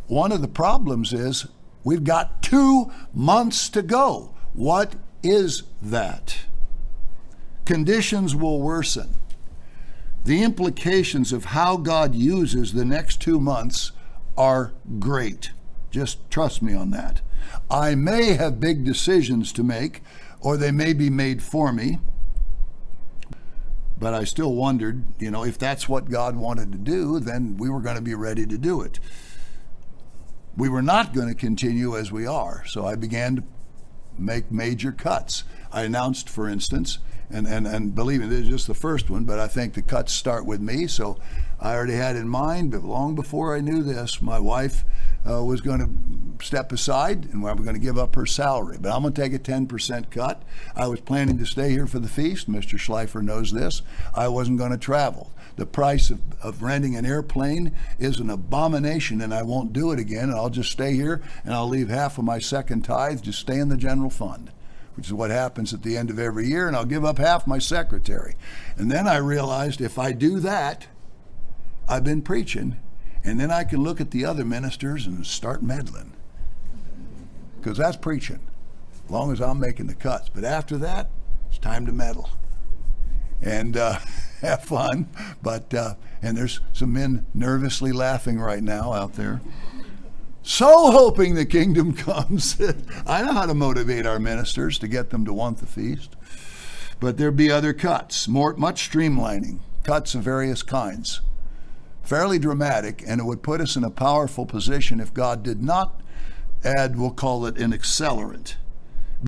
one of the problems is we've got 2 months to go. What is that? Conditions will worsen. The implications of how God uses the next 2 months are great. Just trust me on that. I may have big decisions to make, or they may be made for me, but I still wondered, if that's what God wanted to do, then we were going to be ready to do it. We were not going to continue as we are, so I began to make major cuts. I announced, for instance, and believe me, this is just the first one, but I think the cuts start with me, so I already had in mind, but long before I knew this, my wife was going to step aside and we were going to give up her salary. But I'm going to take a 10% cut. I was planning to stay here for the feast. Mr. Schleifer knows this. I wasn't going to travel. The price of renting an airplane is an abomination, and I won't do it again. And I'll just stay here, and I'll leave half of my second tithe to stay in the general fund, which is what happens at the end of every year, and I'll give up half my secretary. And then I realized if I do that, I've been preaching, and then I can look at the other ministers and start meddling, because that's preaching, as long as I'm making the cuts. But after that, it's time to meddle and have fun. But and there's some men nervously laughing right now out there. So hoping the kingdom comes. I know how to motivate our ministers to get them to want the feast. But there'd be other cuts, much streamlining, cuts of various kinds. Fairly dramatic, and it would put us in a powerful position if God did not add, we'll call it an accelerant.